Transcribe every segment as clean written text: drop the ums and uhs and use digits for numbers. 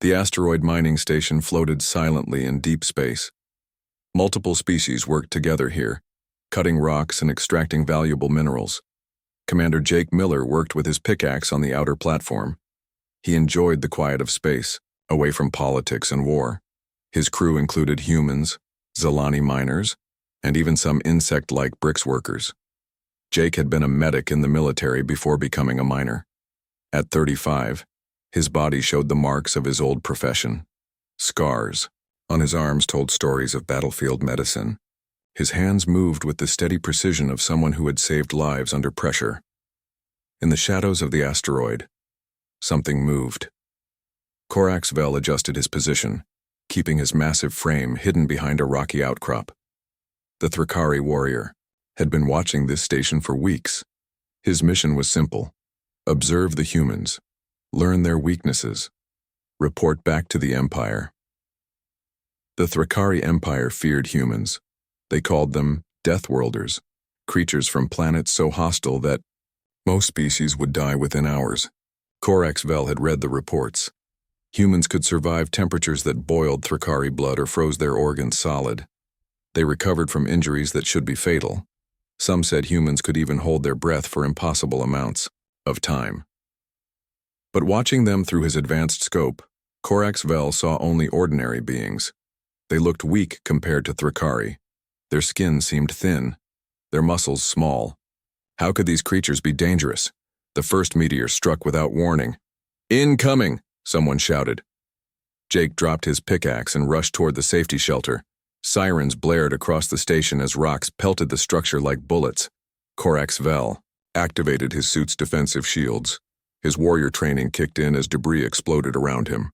The asteroid mining station floated silently in deep space. Multiple species worked together here, cutting rocks and extracting valuable minerals. Commander Jake Miller worked with his pickaxe on the outer platform. He enjoyed the quiet of space, away from politics and war. His crew included humans, Zilani miners, and even some insect-like bricks workers. Jake had been a medic in the military before becoming a miner. At 35, his body showed the marks of his old profession. Scars on his arms told stories of battlefield medicine. His hands moved with the steady precision of someone who had saved lives under pressure. In the shadows of the asteroid, something moved. Corax Vel adjusted his position, keeping his massive frame hidden behind a rocky outcrop. The Thrakari warrior had been watching this station for weeks. His mission was simple: observe the humans, learn their weaknesses, report back to the Empire. The Thrakari Empire feared humans. They called them Deathworlders, creatures from planets so hostile that most species would die within hours. Corax Vel had read the reports. Humans could survive temperatures that boiled Thrakari blood or froze their organs solid. They recovered from injuries that should be fatal. Some said humans could even hold their breath for impossible amounts of time. But watching them through his advanced scope, Corax Vel saw only ordinary beings. They looked weak compared to Thrakari. Their skin seemed thin, their muscles small. How could these creatures be dangerous? The first meteor struck without warning. "Incoming!" someone shouted. Jake dropped his pickaxe and rushed toward the safety shelter. Sirens blared across the station as rocks pelted the structure like bullets. Corax Vel activated his suit's defensive shields. His warrior training kicked in as debris exploded around him.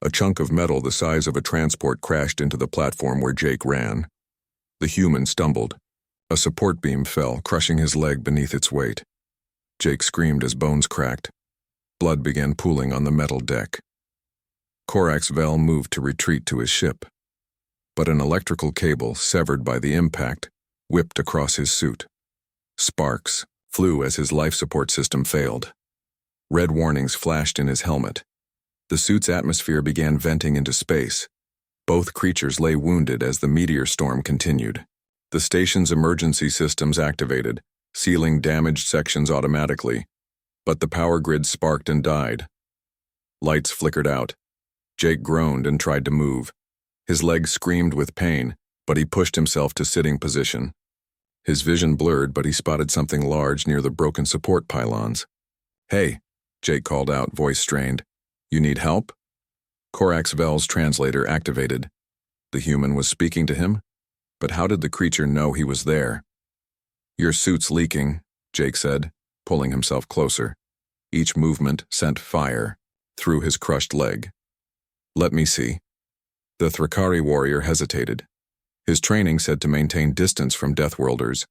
A chunk of metal the size of a transport crashed into the platform where Jake ran. The human stumbled. A support beam fell, crushing his leg beneath its weight. Jake screamed as bones cracked. Blood began pooling on the metal deck. Corax Vel moved to retreat to his ship. But an electrical cable, severed by the impact, whipped across his suit. Sparks flew as his life support system failed. Red warnings flashed in his helmet. The suit's atmosphere began venting into space. Both creatures lay wounded as the meteor storm continued. The station's emergency systems activated, sealing damaged sections automatically. But the power grid sparked and died. Lights flickered out. Jake groaned and tried to move. His legs screamed with pain, but he pushed himself to sitting position. His vision blurred, but he spotted something large near the broken support pylons. "Hey," Jake called out, voice strained. "You need help?" Corax Vel's translator activated. The human was speaking to him, but how did the creature know he was there? "Your suit's leaking," Jake said, pulling himself closer. Each movement sent fire through his crushed leg. "Let me see." The Thrakari warrior hesitated. His training said to maintain distance from Deathworlders,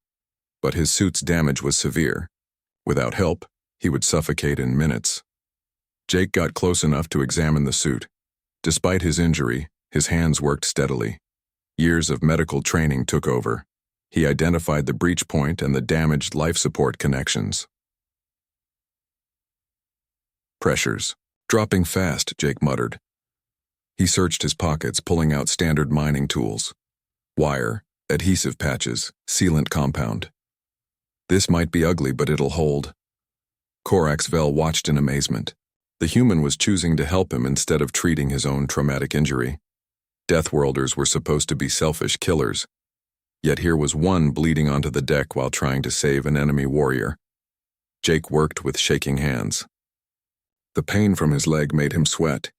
but his suit's damage was severe. Without help, he would suffocate in minutes. Jake got close enough to examine the suit. Despite his injury, his hands worked steadily. Years of medical training took over. He identified the breach point and the damaged life support connections. "Pressures dropping fast," Jake muttered. He searched his pockets, pulling out standard mining tools. Wire, adhesive patches, sealant compound. "This might be ugly, but it'll hold." Corax Vel watched in amazement. The human was choosing to help him instead of treating his own traumatic injury. Deathworlders were supposed to be selfish killers. Yet here was one bleeding onto the deck while trying to save an enemy warrior. Jake worked with shaking hands. The pain from his leg made him sweat,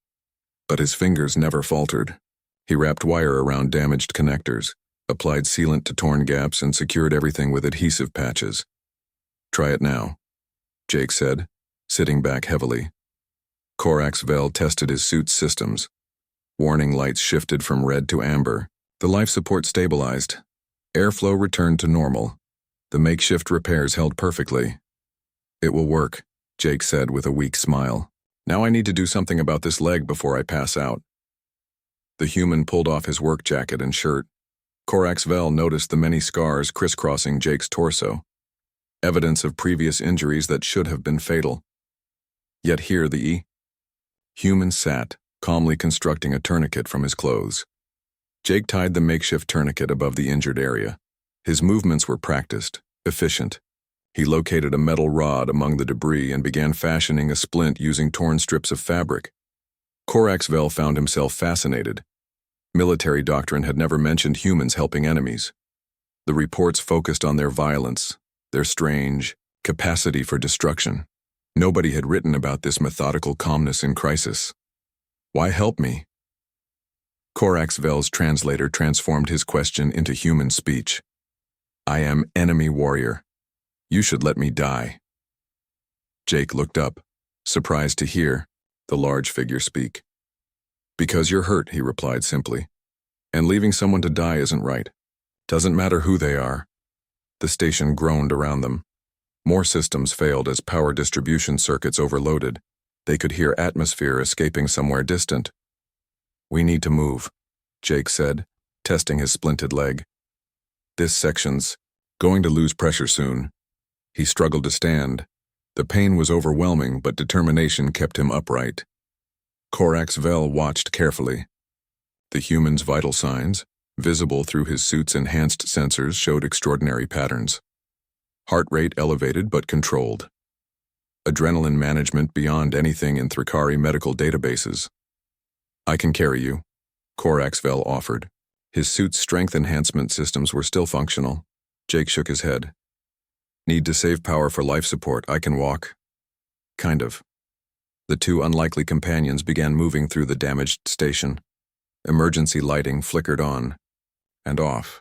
but his fingers never faltered. He wrapped wire around damaged connectors, applied sealant to torn gaps, and secured everything with adhesive patches. "Try it now," Jake said, sitting back heavily. Corax Vel tested his suit's systems. Warning lights shifted from red to amber. The life support stabilized. Airflow returned to normal. The makeshift repairs held perfectly. "It will work," Jake said with a weak smile. "Now I need to do something about this leg before I pass out." The human pulled off his work jacket and shirt. Corax Vel noticed the many scars crisscrossing Jake's torso, evidence of previous injuries that should have been fatal. Yet here the human sat, calmly constructing a tourniquet from his clothes. Jake tied the makeshift tourniquet above the injured area. His movements were practiced, efficient. He located a metal rod among the debris and began fashioning a splint using torn strips of fabric. Coraxvel found himself fascinated. Military doctrine had never mentioned humans helping enemies. The reports focused on their violence, their strange capacity for destruction. Nobody had written about this methodical calmness in crisis. Why help me? Coraxvel's translator transformed his question into human speech. I am enemy warrior. You should let me die. Jake looked up, surprised to hear the large figure speak. Because you're hurt, he replied simply. And leaving someone to die isn't right. Doesn't matter who they are. The station groaned around them. More systems failed as power distribution circuits overloaded. They could hear atmosphere escaping somewhere distant. We need to move, Jake said, testing his splinted leg. This section's going to lose pressure soon. He struggled to stand. The pain was overwhelming, but determination kept him upright. Coraxvel watched carefully. The human's vital signs, visible through his suit's enhanced sensors, showed extraordinary patterns. Heart rate elevated but controlled. Adrenaline management beyond anything in Thrakari medical databases. I can carry you, Coraxvel offered. His suit's strength enhancement systems were still functional. Jake shook his head. Need to save power for life support. I can walk. Kind of. The two unlikely companions began moving through the damaged station. Emergency lighting flickered on and off.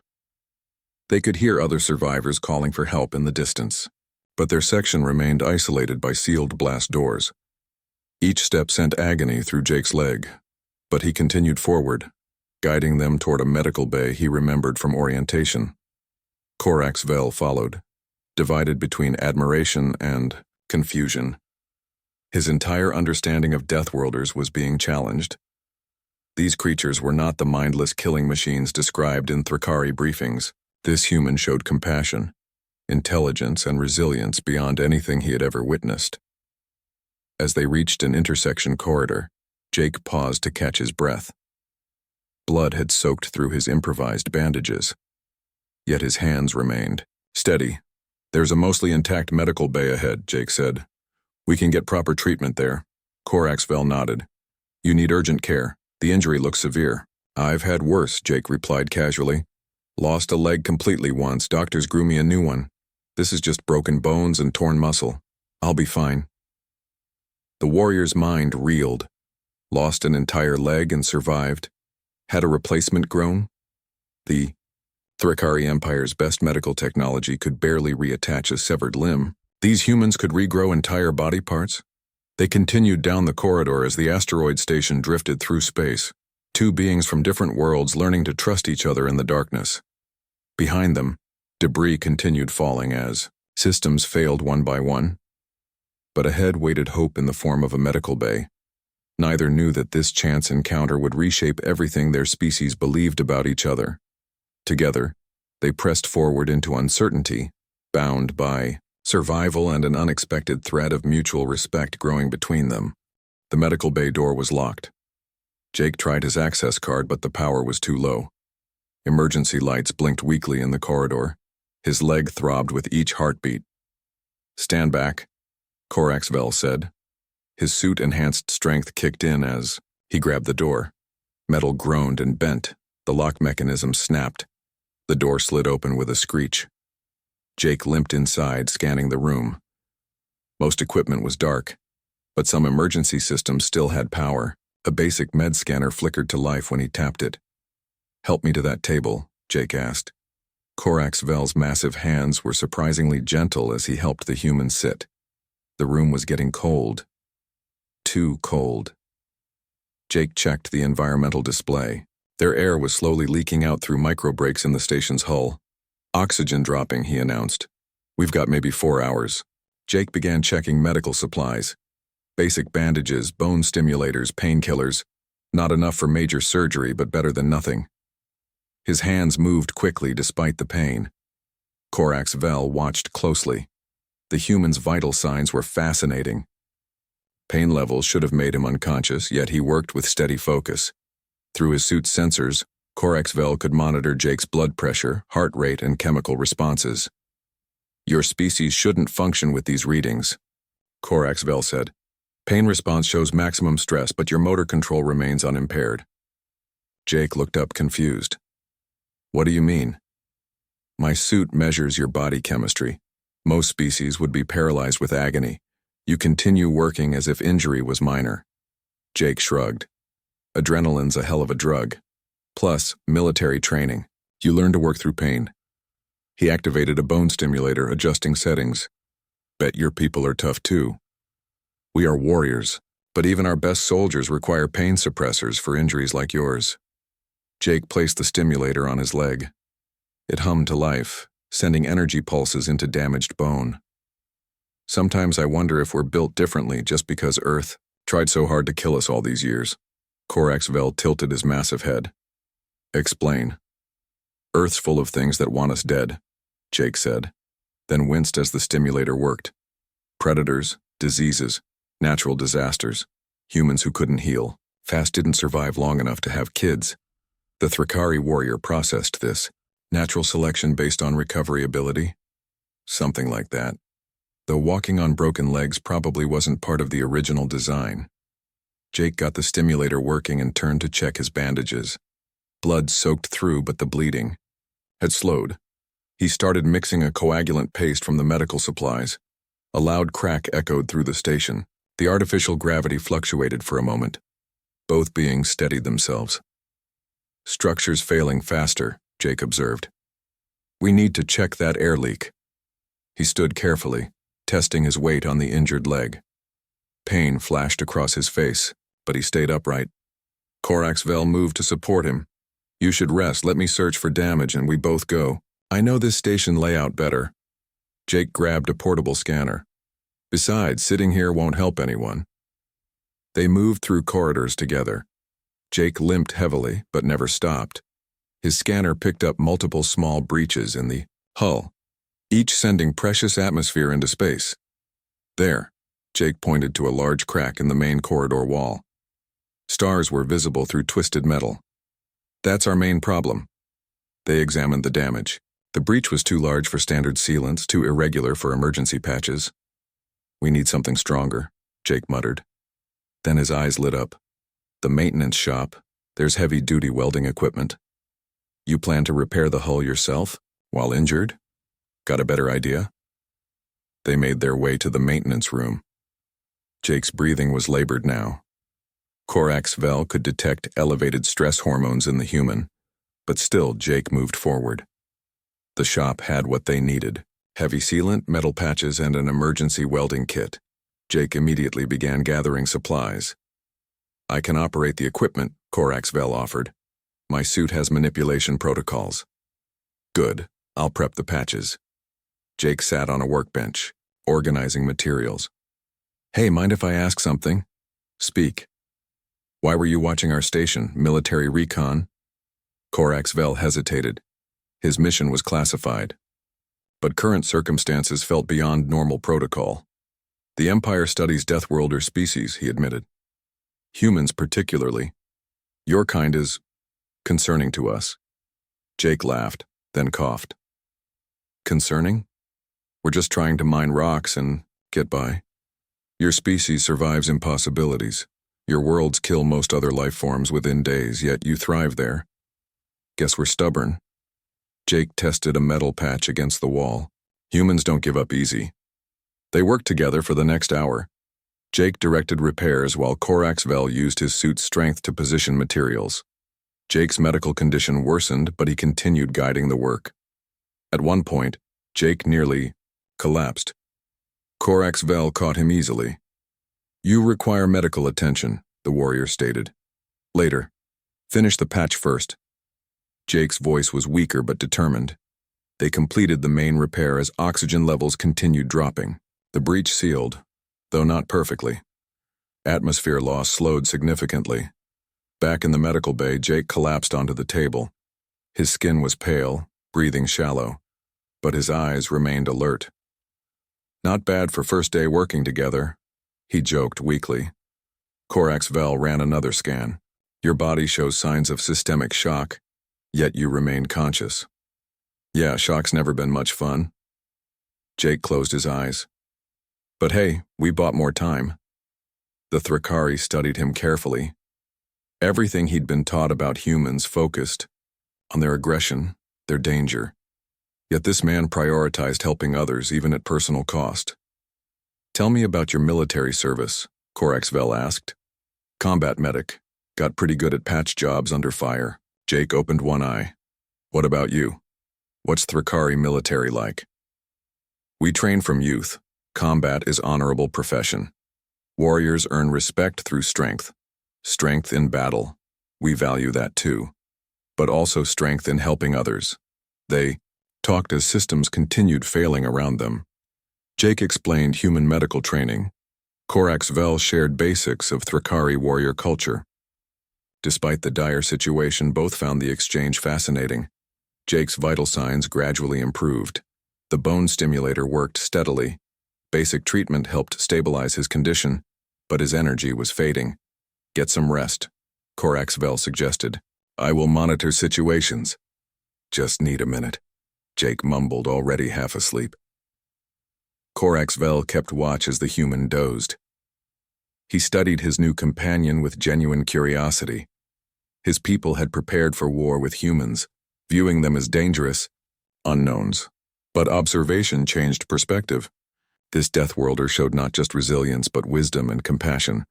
They could hear other survivors calling for help in the distance, but their section remained isolated by sealed blast doors. Each step sent agony through Jake's leg, but he continued forward, guiding them toward a medical bay he remembered from orientation. Coraxvel followed, divided between admiration and confusion. His entire understanding of Deathworlders was being challenged. These creatures were not the mindless killing machines described in Thrakari briefings. This human showed compassion, intelligence, and resilience beyond anything he had ever witnessed. As they reached an intersection corridor, Jake paused to catch his breath. Blood had soaked through his improvised bandages. Yet his hands remained steady. There's a mostly intact medical bay ahead, Jake said. We can get proper treatment there. Coraxvel nodded. You need urgent care. The injury looks severe. I've had worse, Jake replied casually. Lost a leg completely once. Doctors grew me a new one. This is just broken bones and torn muscle. I'll be fine. The warrior's mind reeled. Lost an entire leg and survived. Had a replacement grown? The Thrakari Empire's best medical technology could barely reattach a severed limb. These humans could regrow entire body parts? They continued down the corridor as the asteroid station drifted through space, two beings from different worlds learning to trust each other in the darkness. Behind them, debris continued falling as systems failed one by one. But ahead waited hope in the form of a medical bay. Neither knew that this chance encounter would reshape everything their species believed about each other. Together, they pressed forward into uncertainty, bound by survival and an unexpected thread of mutual respect growing between them. The medical bay door was locked. Jake tried his access card, but the power was too low. Emergency lights blinked weakly in the corridor. His leg throbbed with each heartbeat. Stand back, Coraxvel said. His suit-enhanced strength kicked in as he grabbed the door. Metal groaned and bent. The lock mechanism snapped. The door slid open with a screech. Jake limped inside, scanning the room. Most equipment was dark, but some emergency systems still had power. A basic med scanner flickered to life when he tapped it. Help me to that table, Jake asked. Coraxvel's massive hands were surprisingly gentle as he helped the human sit. The room was getting cold. Too cold. Jake checked the environmental display. Their air was slowly leaking out through microbreaks in the station's hull. Oxygen dropping, he announced. We've got maybe 4 hours. Jake began checking medical supplies. Basic bandages, bone stimulators, painkillers. Not enough for major surgery, but better than nothing. His hands moved quickly despite the pain. Coraxvel watched closely. The human's vital signs were fascinating. Pain levels should have made him unconscious, yet he worked with steady focus. Through his suit's sensors, Corax-Vel could monitor Jake's blood pressure, heart rate, and chemical responses. "Your species shouldn't function with these readings," Corax-Vel said. "Pain response shows maximum stress, but your motor control remains unimpaired." Jake looked up confused. "What do you mean?" "My suit measures your body chemistry. Most species would be paralyzed with agony. You continue working as if injury was minor." Jake shrugged. "Adrenaline's a hell of a drug. Plus, military training. You learn to work through pain." He activated a bone stimulator, adjusting settings. "Bet your people are tough too." "We are warriors, but even our best soldiers require pain suppressors for injuries like yours." Jake placed the stimulator on his leg. It hummed to life, sending energy pulses into damaged bone. "Sometimes I wonder if we're built differently just because Earth tried so hard to kill us all these years." Corax-Vel tilted his massive head. "Explain." "Earth's full of things that want us dead," Jake said, then winced as the stimulator worked. "Predators, diseases, natural disasters, humans who couldn't heal, fast didn't survive long enough to have kids. The Thrakari warrior processed this. Natural selection based on recovery ability? Something like that. Though walking on broken legs probably wasn't part of the original design." Jake got the stimulator working and turned to check his bandages. Blood soaked through, but the bleeding had slowed. He started mixing a coagulant paste from the medical supplies. A loud crack echoed through the station. The artificial gravity fluctuated for a moment. Both beings steadied themselves. "Structure's failing faster," Jake observed. "We need to check that air leak." He stood carefully, testing his weight on the injured leg. Pain flashed across his face, but he stayed upright. Corax-Vel moved to support him. "You should rest, let me search for damage, and we both go. I know this station layout better." Jake grabbed a portable scanner. "Besides, sitting here won't help anyone." They moved through corridors together. Jake limped heavily, but never stopped. His scanner picked up multiple small breaches in the hull, each sending precious atmosphere into space. "There," Jake pointed to a large crack in the main corridor wall. Stars were visible through twisted metal. "That's our main problem." They examined the damage. The breach was too large for standard sealants, too irregular for emergency patches. "We need something stronger," Jake muttered. Then his eyes lit up. "The maintenance shop. There's heavy-duty welding equipment." "You plan to repair the hull yourself, while injured? Got a better idea?" They made their way to the maintenance room. Jake's breathing was labored now. Corax-Vel could detect elevated stress hormones in the human, but still Jake moved forward. The shop had what they needed: heavy sealant, metal patches, and an emergency welding kit. Jake immediately began gathering supplies. "I can operate the equipment," Corax-Vel offered. "My suit has manipulation protocols." "Good, I'll prep the patches." Jake sat on a workbench, organizing materials. "Hey, mind if I ask something?" "Speak." "Why were you watching our station, military recon?" Corax-Vel hesitated. His mission was classified. But current circumstances felt beyond normal protocol. "The Empire studies Deathworlder species," he admitted. "Humans particularly. Your kind is concerning to us." Jake laughed, then coughed. "Concerning? We're just trying to mine rocks and get by. Your species survives impossibilities. Your worlds kill most other life forms within days, yet you thrive there. Guess we're stubborn." Jake tested a metal patch against the wall. "Humans don't give up easy." They worked together for the next hour. Jake directed repairs while Corax-Vel used his suit's strength to position materials. Jake's medical condition worsened, but he continued guiding the work. At one point, Jake nearly collapsed. Corax-Vel caught him easily. "You require medical attention," the warrior stated. "Later. Finish the patch first." Jake's voice was weaker but determined. They completed the main repair as oxygen levels continued dropping. The breach sealed, though not perfectly. Atmosphere loss slowed significantly. Back in the medical bay, Jake collapsed onto the table. His skin was pale, breathing shallow, but his eyes remained alert. "Not bad for first day working together," He joked weakly. Corax Vel ran another scan. Your body shows signs of systemic shock, yet you remain conscious. Yeah, shock's never been much fun. Jake closed his eyes. But hey, we bought more time. The Thrakari studied him carefully. Everything he'd been taught about humans focused on their aggression, their danger. Yet this man prioritized helping others even at personal cost. Tell me about your military service, Corax Vel asked. Combat medic. Got pretty good at patch jobs under fire. Jake opened one eye. What about you? What's Thrakari military like? We train from youth. Combat is honorable profession. Warriors earn respect through strength. Strength in battle. We value that too. But also strength in helping others. They talked as systems continued failing around them. Jake explained human medical training. Corax Vel shared basics of Thrakari warrior culture. Despite the dire situation, both found the exchange fascinating. Jake's vital signs gradually improved. The bone stimulator worked steadily. Basic treatment helped stabilize his condition, but his energy was fading. Get some rest, Corax Vel suggested. I will monitor situations. Just need a minute, Jake mumbled, already half asleep. Corax Vel kept watch as the human dozed. He studied his new companion with genuine curiosity. His people had prepared for war with humans, viewing them as dangerous unknowns. But observation changed perspective. This Deathworlder showed not just resilience but wisdom and compassion.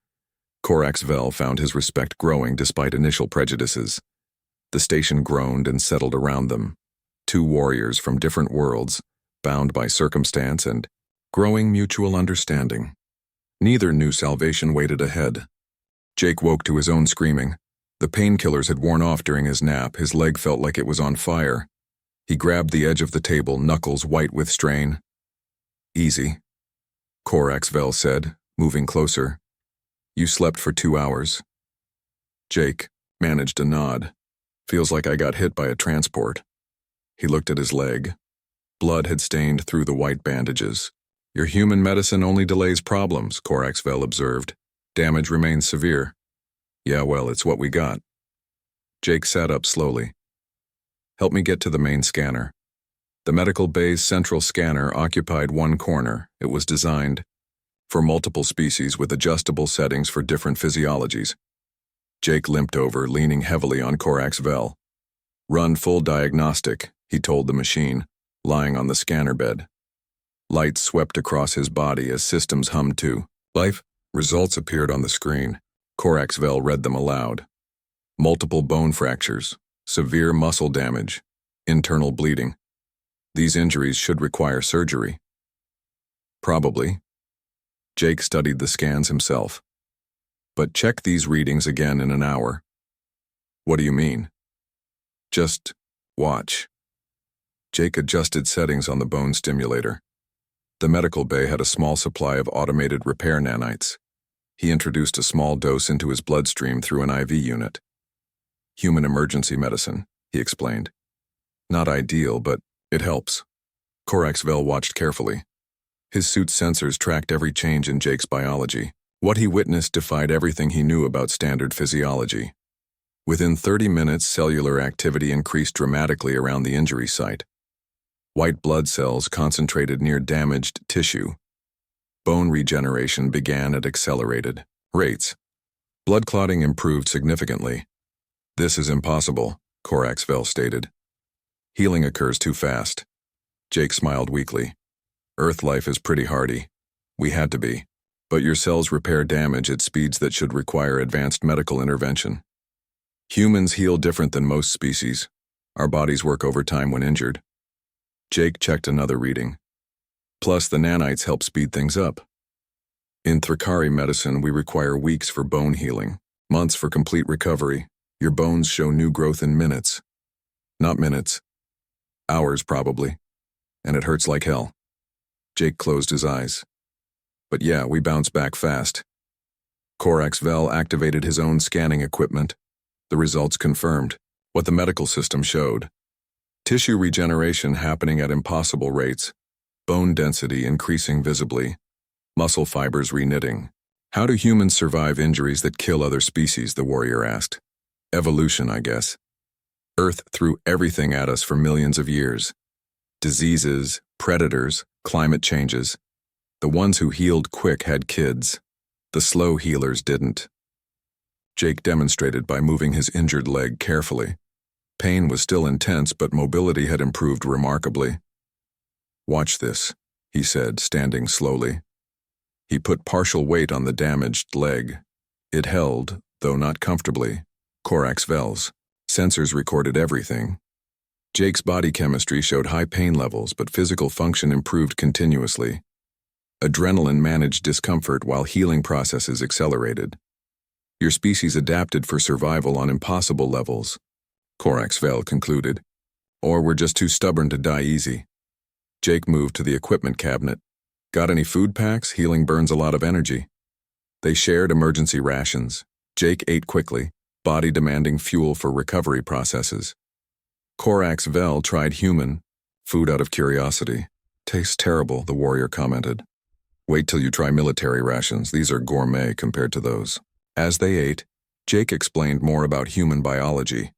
Corax Vel found his respect growing despite initial prejudices. The station groaned and settled around them. Two warriors from different worlds, bound by circumstance and growing mutual understanding. Neither knew salvation waited ahead. Jake woke to his own screaming. The painkillers had worn off during his nap. His leg felt like it was on fire. He grabbed the edge of the table, knuckles white with strain. Easy, Corax Vel said, moving closer. You slept for 2 hours. Jake managed a nod. Feels like I got hit by a transport. He looked at his leg. Blood had stained through the white bandages. Your human medicine only delays problems, Corax Vel observed. Damage remains severe. Yeah, well, it's what we got. Jake sat up slowly. Help me get to the main scanner. The medical bay's central scanner occupied one corner. It was designed for multiple species with adjustable settings for different physiologies. Jake limped over, leaning heavily on Corax Vel. Run full diagnostic, he told the machine, lying on the scanner bed. Lights swept across his body as systems hummed to life. Results appeared on the screen. Corax Vel read them aloud. Multiple bone fractures, severe muscle damage, internal bleeding. These injuries should require surgery. Probably. Jake studied the scans himself. But check these readings again in an hour. What do you mean? Just watch. Jake adjusted settings on the bone stimulator. The medical bay had a small supply of automated repair nanites. He introduced a small dose into his bloodstream through an IV unit. Human emergency medicine, he explained. Not ideal, but it helps. Corax Vel watched carefully. His suit's sensors tracked every change in Jake's biology. What he witnessed defied everything he knew about standard physiology. Within 30 minutes, cellular activity increased dramatically around the injury site. White blood cells concentrated near damaged tissue. Bone regeneration began at accelerated rates. Blood clotting improved significantly. This is impossible, Corax Vel stated. Healing occurs too fast. Jake smiled weakly. Earth life is pretty hardy. We had to be. But your cells repair damage at speeds that should require advanced medical intervention. Humans heal different than most species. Our bodies work overtime when injured. Jake checked another reading. Plus, the nanites help speed things up. In Thrakari medicine, we require weeks for bone healing, months for complete recovery. Your bones show new growth in minutes. Not minutes. Hours, probably. And it hurts like hell. Jake closed his eyes. But yeah, we bounce back fast. Corax Vel activated his own scanning equipment. The results confirmed what the medical system showed. Tissue regeneration happening at impossible rates. Bone density increasing visibly. Muscle fibers reknitting. How do humans survive injuries that kill other species, the warrior asked. Evolution, I guess. Earth threw everything at us for millions of years. Diseases, predators, climate changes. The ones who healed quick had kids. The slow healers didn't. Jake demonstrated by moving his injured leg carefully. Pain was still intense, but mobility had improved remarkably. Watch this, he said, standing slowly. He put partial weight on the damaged leg. It held, though not comfortably. Corax Vels. Sensors recorded everything. Jake's body chemistry showed high pain levels, but physical function improved continuously. Adrenaline managed discomfort while healing processes accelerated. Your species adapted for survival on impossible levels, Corax Vel concluded. Or we're just too stubborn to die easy. Jake moved to the equipment cabinet. Got any food packs? Healing burns a lot of energy. They shared emergency rations. Jake ate quickly, body demanding fuel for recovery processes. Corax Vel tried human food out of curiosity. Tastes terrible, the warrior commented. Wait till you try military rations. These are gourmet compared to those. As they ate, Jake explained more about human biology.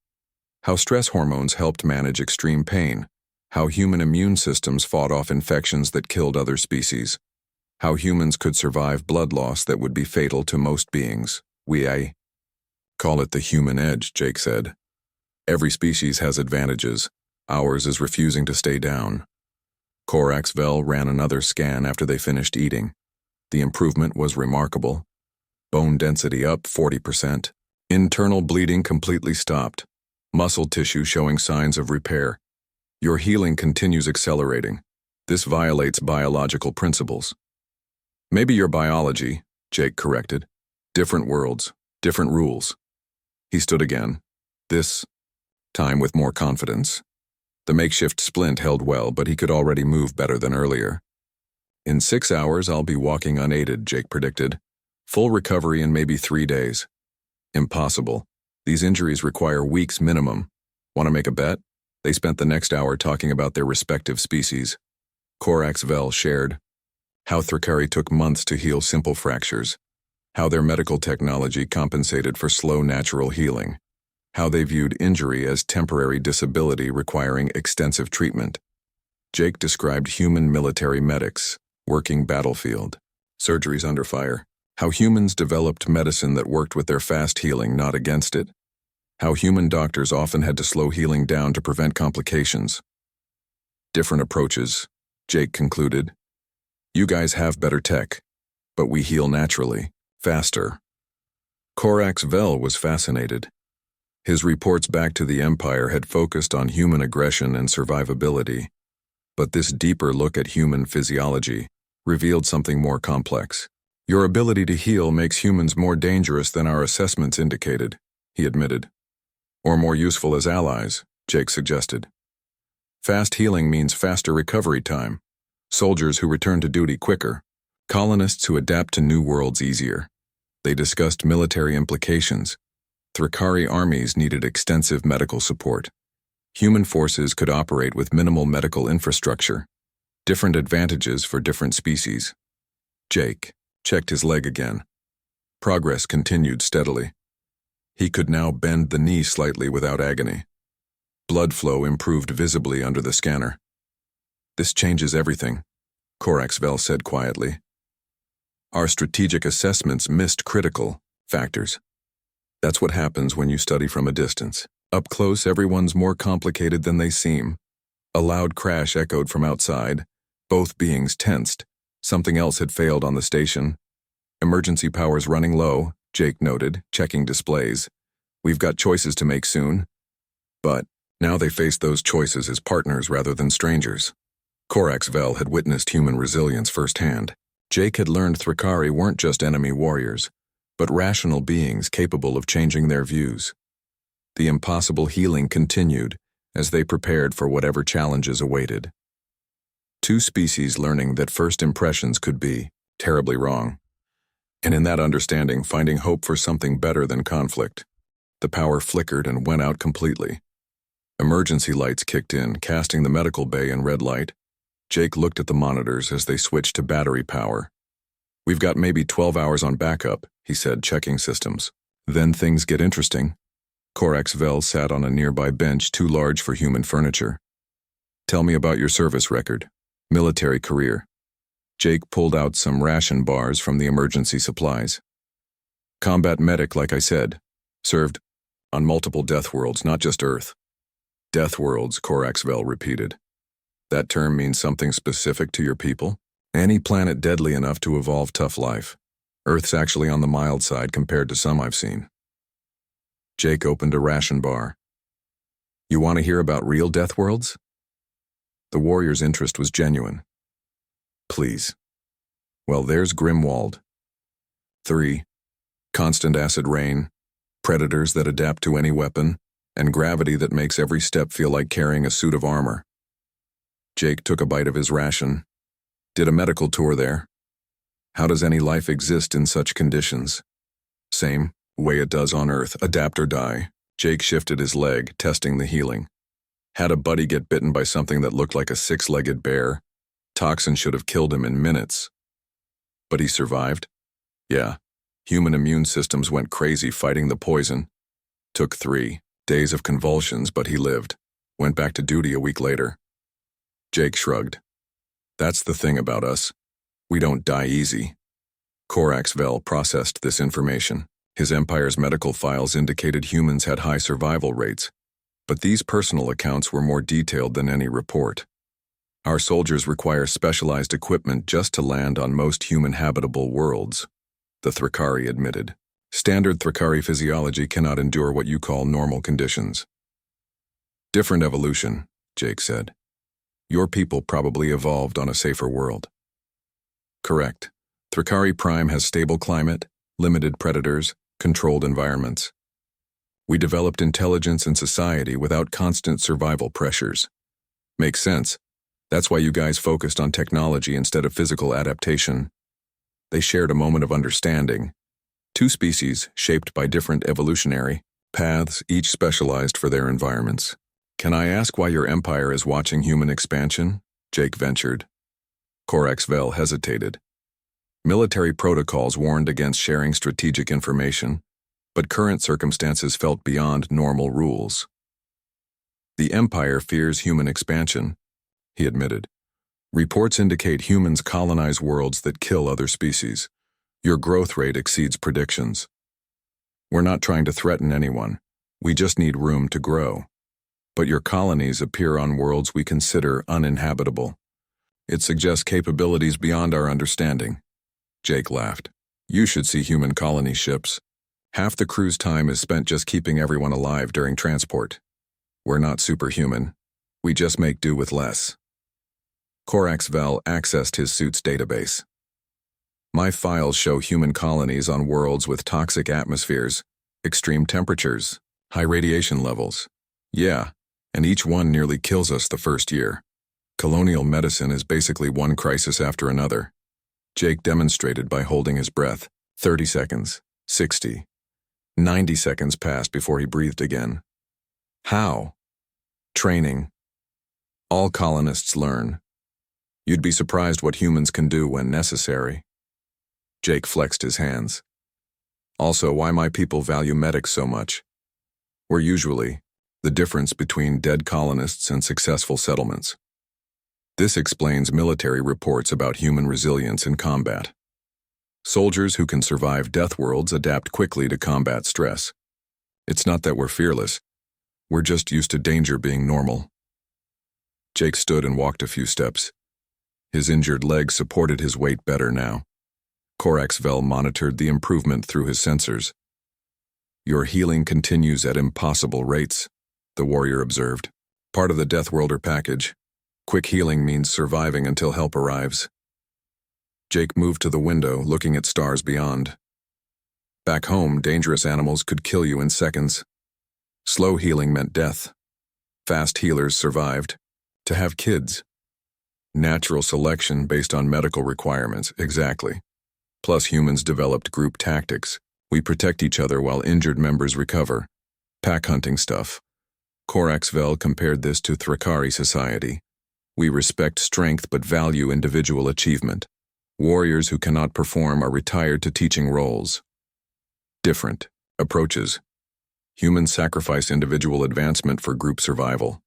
How stress hormones helped manage extreme pain. How human immune systems fought off infections that killed other species. How humans could survive blood loss that would be fatal to most beings. We call it the human edge, Jake said. Every species has advantages. Ours is refusing to stay down. Corax Vel ran another scan after they finished eating. The improvement was remarkable. Bone density up 40%. Internal bleeding completely stopped. Muscle tissue showing signs of repair. Your healing continues accelerating. This violates biological principles. Maybe your biology, Jake corrected. Different worlds, different rules. He stood again. This time with more confidence. The makeshift splint held well, but he could already move better than earlier. In 6 hours, I'll be walking unaided, Jake predicted. Full recovery in maybe 3 days. Impossible. These injuries require weeks minimum. Want to make a bet? They spent the next hour talking about their respective species. Corax Vel shared how Thrakari took months to heal simple fractures, how their medical technology compensated for slow natural healing, how they viewed injury as temporary disability requiring extensive treatment. Jake described human military medics, working battlefield, surgeries under fire, how humans developed medicine that worked with their fast healing, not against it, how human doctors often had to slow healing down to prevent complications. Different approaches, Jake concluded. You guys have better tech, but we heal naturally, faster. Corax Vel was fascinated. His reports back to the Empire had focused on human aggression and survivability, but this deeper look at human physiology revealed something more complex. Your ability to heal makes humans more dangerous than our assessments indicated, he admitted. Or more useful as allies, Jake suggested. Fast healing means faster recovery time, soldiers who return to duty quicker, colonists who adapt to new worlds easier. They discussed military implications. Thrakari armies needed extensive medical support. Human forces could operate with minimal medical infrastructure. Different advantages for different species. Jake checked his leg again. Progress continued steadily. He could now bend the knee slightly without agony. Blood flow improved visibly under the scanner. This changes everything, Corax Vel said quietly. Our strategic assessments missed critical factors. That's what happens when you study from a distance. Up close, everyone's more complicated than they seem. A loud crash echoed from outside. Both beings tensed. Something else had failed on the station. Emergency power's running low, Jake noted, checking displays. We've got choices to make soon. But now they faced those choices as partners rather than strangers. Corax Vel had witnessed human resilience firsthand. Jake had learned Thrakari weren't just enemy warriors, but rational beings capable of changing their views. The impossible healing continued as they prepared for whatever challenges awaited. Two species learning that first impressions could be terribly wrong. And in that understanding, finding hope for something better than conflict. The power flickered and went out completely. Emergency lights kicked in, casting the medical bay in red light. Jake looked at the monitors as they switched to battery power. We've got maybe 12 hours on backup, he said, checking systems. Then things get interesting. Corax Vel sat on a nearby bench too large for human furniture. Tell me about your service record. Military career. Jake pulled out some ration bars from the emergency supplies. Combat medic, like I said. Served on multiple death worlds, not just Earth. Death worlds, Corax Vel repeated. That term means something specific to your people? Any planet deadly enough to evolve tough life. Earth's actually on the mild side compared to some I've seen. Jake opened a ration bar. You want to hear about real death worlds? The warrior's interest was genuine. Please. Well, there's Grimwald. 3. Constant acid rain, predators that adapt to any weapon, and gravity that makes every step feel like carrying a suit of armor. Jake took a bite of his ration. Did a medical tour there. How does any life exist in such conditions? Same way it does on Earth, adapt or die. Jake shifted his leg, testing the healing. Had a buddy get bitten by something that looked like a 6-legged bear. Toxin should have killed him in minutes. But he survived? Yeah. Human immune systems went crazy fighting the poison. Took 3 days of convulsions, but he lived. Went back to duty a week later. Jake shrugged. That's the thing about us. We don't die easy. Corax Vel processed this information. His empire's medical files indicated humans had high survival rates, but these personal accounts were more detailed than any report. Our soldiers require specialized equipment just to land on most human-habitable worlds, the Thrakari admitted. Standard Thrakari physiology cannot endure what you call normal conditions. Different evolution, Jake said. Your people probably evolved on a safer world. Correct. Thrakari Prime has stable climate, limited predators, controlled environments. We developed intelligence and society without constant survival pressures. Makes sense. That's why you guys focused on technology instead of physical adaptation. They shared a moment of understanding. 2 species shaped by different evolutionary paths, each specialized for their environments. Can I ask why your empire is watching human expansion? Jake ventured. Corax Vel hesitated. Military protocols warned against sharing strategic information, but current circumstances felt beyond normal rules. The Empire fears human expansion, he admitted. Reports indicate humans colonize worlds that kill other species. Your growth rate exceeds predictions. We're not trying to threaten anyone. We just need room to grow. But your colonies appear on worlds we consider uninhabitable. It suggests capabilities beyond our understanding. Jake laughed. You should see human colony ships. Half the crew's time is spent just keeping everyone alive during transport. We're not superhuman. We just make do with less. Corax Vel accessed his suit's database. My files show human colonies on worlds with toxic atmospheres, extreme temperatures, high radiation levels. Yeah, and each one nearly kills us the first year. Colonial medicine is basically one crisis after another. Jake demonstrated by holding his breath. 30 seconds, 60, 90 seconds passed before he breathed again. How? Training. All colonists learn. You'd be surprised what humans can do when necessary. Jake flexed his hands. Also, why my people value medics so much. We're usually the difference between dead colonists and successful settlements. This explains military reports about human resilience in combat. Soldiers who can survive death worlds adapt quickly to combat stress. It's not that we're fearless. We're just used to danger being normal. Jake stood and walked a few steps. His injured leg supported his weight better now. Corax Vel monitored the improvement through his sensors. Your healing continues at impossible rates, the warrior observed. Part of the Deathworlder package. Quick healing means surviving until help arrives. Jake moved to the window, looking at stars beyond. Back home, dangerous animals could kill you in seconds. Slow healing meant death. Fast healers survived. To have kids. Natural selection based on medical requirements, exactly. Plus humans developed group tactics. We protect each other while injured members recover. Pack hunting stuff. Corax Vel compared this to Thrakari society. We respect strength but value individual achievement. Warriors who cannot perform are retired to teaching roles. Different approaches. Humans sacrifice individual advancement for group survival.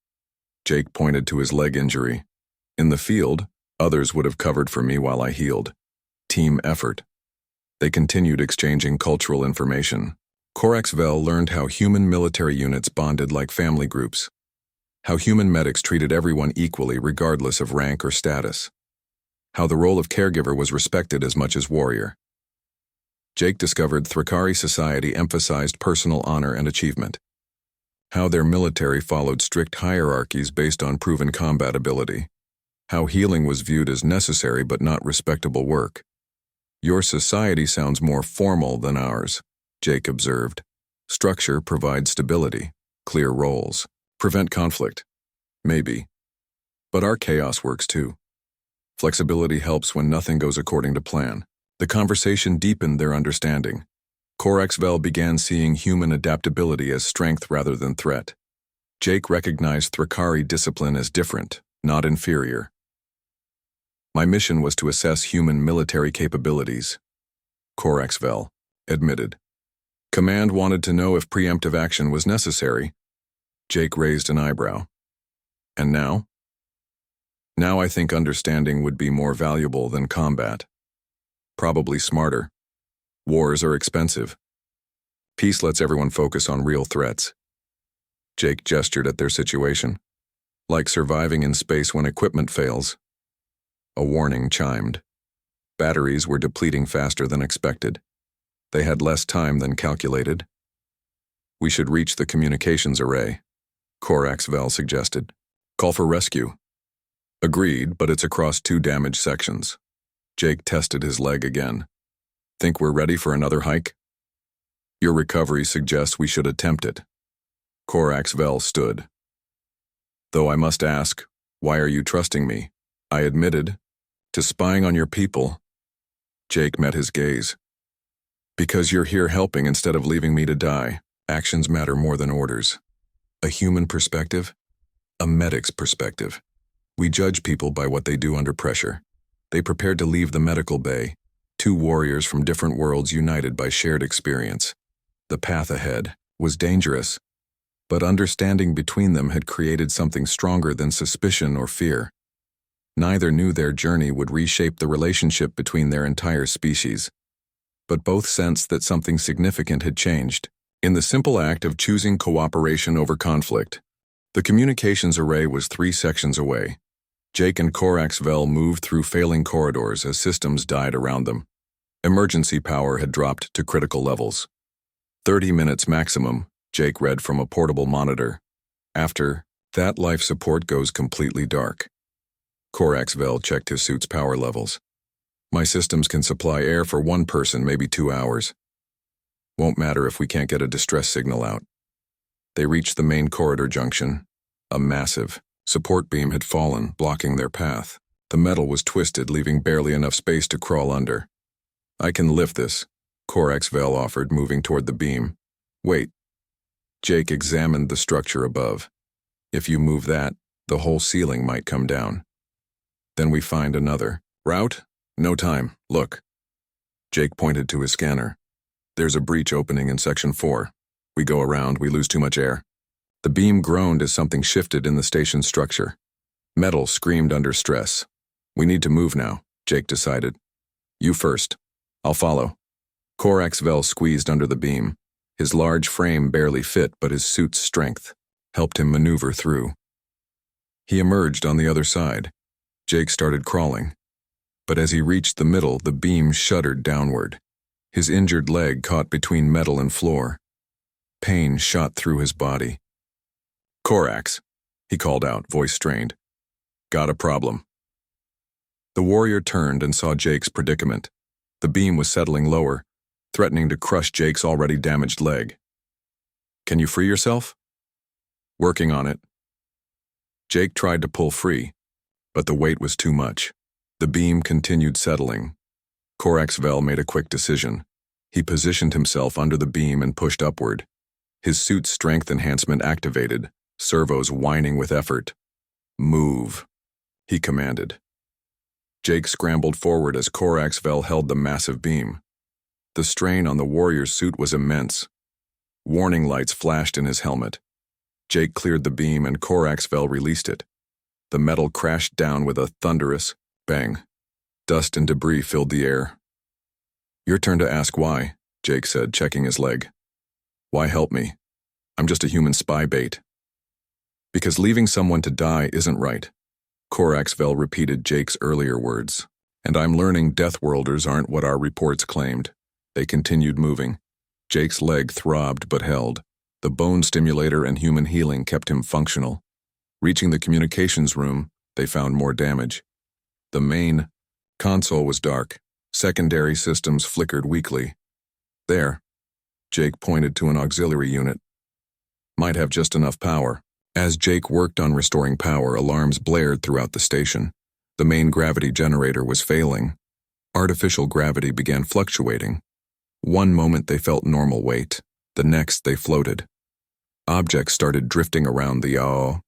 Jake pointed to his leg injury. In the field, others would have covered for me while I healed. Team effort. They continued exchanging cultural information. Corax Vel learned how human military units bonded like family groups. How human medics treated everyone equally regardless of rank or status. How the role of caregiver was respected as much as warrior. Jake discovered Thrakari society emphasized personal honor and achievement. How their military followed strict hierarchies based on proven combat ability. How healing was viewed as necessary but not respectable work. Your society sounds more formal than ours, Jake observed. Structure provides stability, clear roles, prevent conflict. Maybe. But our chaos works too. Flexibility helps when nothing goes according to plan. The conversation deepened their understanding. Corax Vel began seeing human adaptability as strength rather than threat. Jake recognized Thrakari discipline as different, not inferior. My mission was to assess human military capabilities, Corax Vel admitted. Command wanted to know if preemptive action was necessary. Jake raised an eyebrow. And now? Now I think understanding would be more valuable than combat. Probably smarter. Wars are expensive. Peace lets everyone focus on real threats. Jake gestured at their situation. Like surviving in space when equipment fails. A warning chimed. Batteries were depleting faster than expected. They had less time than calculated. We should reach the communications array, Corax Vel suggested. Call for rescue. Agreed, but it's across 2 damaged sections. Jake tested his leg again. Think we're ready for another hike? Your recovery suggests we should attempt it. Corax Vel stood. Though I must ask, why are you trusting me? I admitted. To spying on your people. Jake met his gaze. Because you're here helping instead of leaving me to die. Actions matter more than orders. A human perspective? A medic's perspective. We judge people by what they do under pressure. They prepared to leave the medical bay, 2 warriors from different worlds united by shared experience. The path ahead was dangerous, but understanding between them had created something stronger than suspicion or fear. Neither knew their journey would reshape the relationship between their entire species, but both sensed that something significant had changed. In the simple act of choosing cooperation over conflict, the communications array was 3 sections away. Jake and Corax Vel moved through failing corridors as systems died around them. Emergency power had dropped to critical levels. 30 minutes maximum, Jake read from a portable monitor. After that, life support goes completely dark. Corax Vel checked his suit's power levels. My systems can supply air for 1 person, maybe 2 hours. Won't matter if we can't get a distress signal out. They reached the main corridor junction. A massive support beam had fallen, blocking their path. The metal was twisted, leaving barely enough space to crawl under. I can lift this, Corax Vel offered, moving toward the beam. Wait. Jake examined the structure above. If you move that, the whole ceiling might come down. Then we find another route? No time. Look. Jake pointed to his scanner. There's a breach opening in section 4. We go around, we lose too much air. The beam groaned as something shifted in the station's structure. Metal screamed under stress. We need to move now, Jake decided. You first. I'll follow. Corax Vel squeezed under the beam. His large frame barely fit, but his suit's strength helped him maneuver through. He emerged on the other side. Jake started crawling. But as he reached the middle, the beam shuddered downward. His injured leg caught between metal and floor. Pain shot through his body. Corax, he called out, voice strained. Got a problem. The warrior turned and saw Jake's predicament. The beam was settling lower, threatening to crush Jake's already damaged leg. Can you free yourself? Working on it. Jake tried to pull free, but the weight was too much. The beam continued settling. Corax Vel made a quick decision. He positioned himself under the beam and pushed upward. His suit's strength enhancement activated, servos whining with effort. Move, he commanded. Jake scrambled forward as Korax Vel held the massive beam. The strain on the warrior's suit was immense. Warning lights flashed in his helmet. Jake cleared the beam and Korax Vel released it. The metal crashed down with a thunderous bang. Dust and debris filled the air. "Your turn to ask why," Jake said, checking his leg. "Why help me? I'm just a human spy bait." "Because leaving someone to die isn't right," Korax Vel repeated Jake's earlier words. "And I'm learning Deathworlders aren't what our reports claimed." They continued moving. Jake's leg throbbed but held. The bone stimulator and human healing kept him functional. Reaching the communications room, they found more damage. The main console was dark. Secondary systems flickered weakly. "There," Jake pointed to an auxiliary unit. "Might have just enough power." As Jake worked on restoring power, alarms blared throughout the station. The main gravity generator was failing. Artificial gravity began fluctuating. One moment they felt normal weight. The next they floated. Objects started drifting around the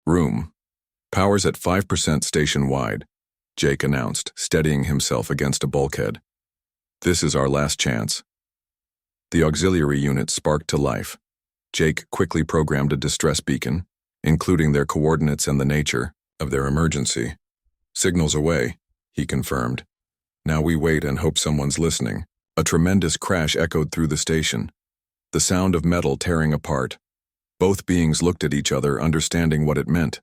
room. "Power's at 5% station-wide," Jake announced, steadying himself against a bulkhead. "This is our last chance." The auxiliary unit sparked to life. Jake quickly programmed a distress beacon, including their coordinates and the nature of their emergency. "Signals away," he confirmed. "Now we wait and hope someone's listening." A tremendous crash echoed through the station. The sound of metal tearing apart. Both beings looked at each other, understanding what it meant.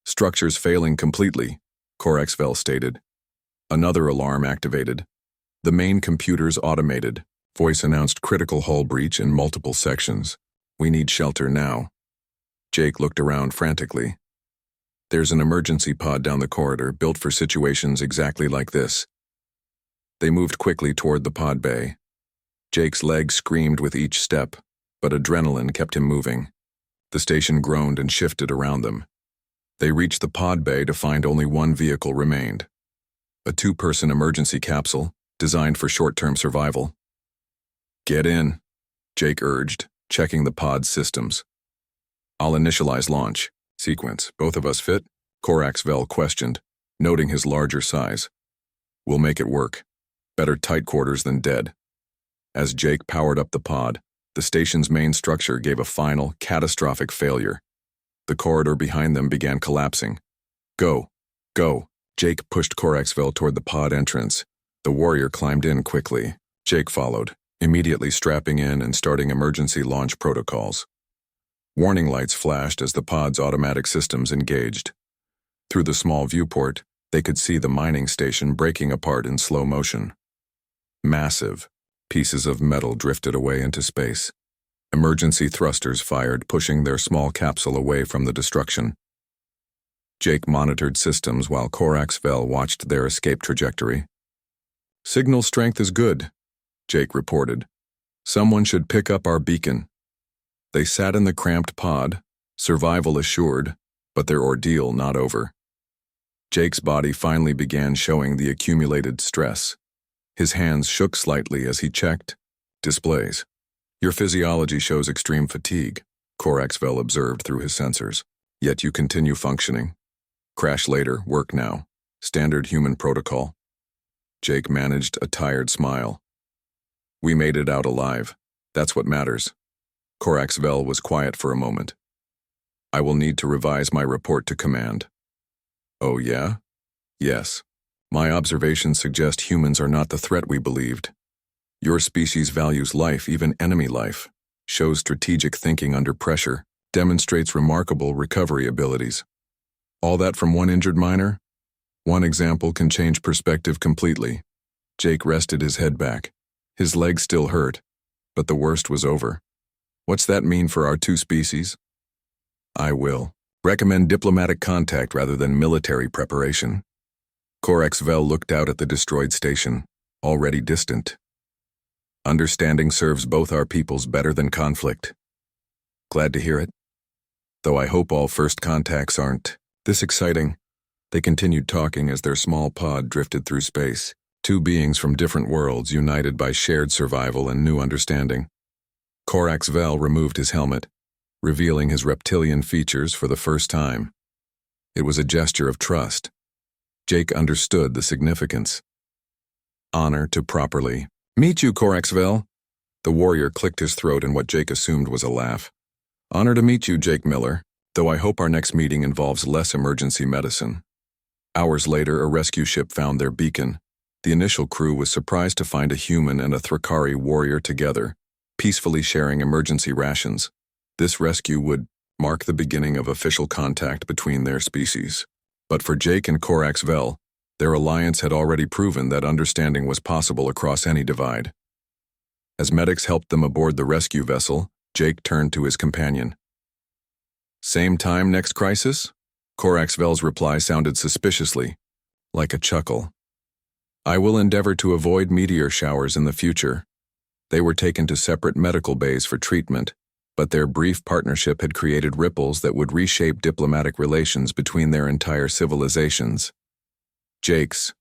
"Structures failing completely," Korax Vel stated. Another alarm activated. The main computers automated. Voice announced critical hull breach in multiple sections. "We need shelter now." Jake looked around frantically. "There's an emergency pod down the corridor built for situations exactly like this." They moved quickly toward the pod bay. Jake's legs screamed with each step, but adrenaline kept him moving. The station groaned and shifted around them. They reached the pod bay to find only one vehicle remained. A two-person emergency capsule, designed for short-term survival. "Get in," Jake urged, checking the pod's systems. "I'll initialize launch sequence. Both of us fit?" Korax Vel questioned, noting his larger size. "We'll make it work. Better tight quarters than dead." As Jake powered up the pod, the station's main structure gave a final, catastrophic failure. The corridor behind them began collapsing. "Go. Go." Jake pushed Korax Vel toward the pod entrance. The warrior climbed in quickly. Jake followed, immediately strapping in and starting emergency launch protocols. Warning lights flashed as the pod's automatic systems engaged. Through the small viewport, they could see the mining station breaking apart in slow motion. Massive pieces of metal drifted away into space. Emergency thrusters fired, pushing their small capsule away from the destruction. Jake monitored systems while Korax Vel watched their escape trajectory. "Signal strength is good," Jake reported. "Someone should pick up our beacon." They sat in the cramped pod, survival assured, but their ordeal not over. Jake's body finally began showing the accumulated stress. His hands shook slightly as he checked displays. "Your physiology shows extreme fatigue," Korax Vel observed through his sensors. "Yet you continue functioning. Crash later, work now. Standard human protocol." Jake managed a tired smile. "We made it out alive. That's what matters." Korax Vel was quiet for a moment. "I will need to revise my report to command." "Oh yeah?" "Yes. My observations suggest humans are not the threat we believed. Your species values life, even enemy life, shows strategic thinking under pressure, demonstrates remarkable recovery abilities. All that from one injured miner? One example can change perspective completely." Jake rested his head back. His legs still hurt, but the worst was over. "What's that mean for our two species?" "I will recommend diplomatic contact rather than military preparation." Korax Vel looked out at the destroyed station, already distant. "Understanding serves both our peoples better than conflict." "Glad to hear it. Though I hope all first contacts aren't this exciting." They continued talking as their small pod drifted through space, two beings from different worlds united by shared survival and new understanding. Korax Vel removed his helmet, revealing his reptilian features for the first time. It was a gesture of trust. Jake understood the significance. Honor to properly meet you, Coraxvel. The warrior clicked his throat in what Jake assumed was a laugh. Honor to meet you, Jake Miller, though I hope our next meeting involves less emergency medicine. Hours later, a rescue ship found their beacon. The initial crew was surprised to find a human and a Thrakari warrior together, peacefully sharing emergency rations. This rescue would mark the beginning of official contact between their species. But for Jake and Coraxvel, their alliance had already proven that understanding was possible across any divide. As medics helped them aboard the rescue vessel, Jake turned to his companion. Same time next crisis? Coraxvel's reply sounded suspiciously, like a chuckle. I will endeavor to avoid meteor showers in the future. They were taken to separate medical bays for treatment, but their brief partnership had created ripples that would reshape diplomatic relations between their entire civilizations. Jake's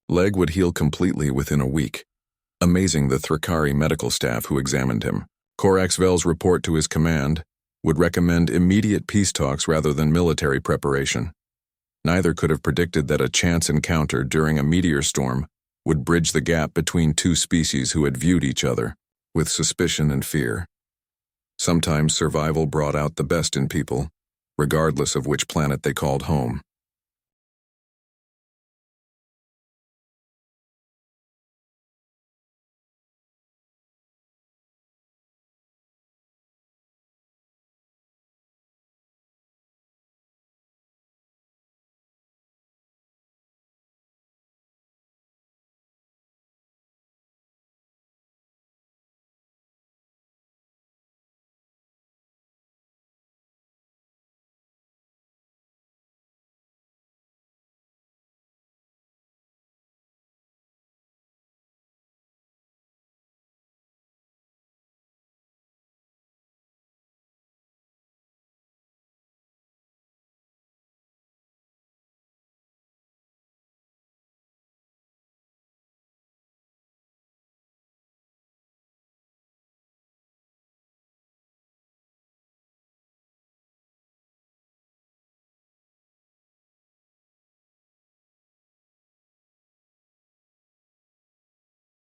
leg would heal completely within a week, amazing the Thrakari medical staff who examined him. Coraxvel's report to his command would recommend immediate peace talks rather than military preparation. Neither could have predicted that a chance encounter during a meteor storm would bridge the gap between two species who had viewed each other with suspicion and fear. Sometimes survival brought out the best in people, regardless of which planet they called home.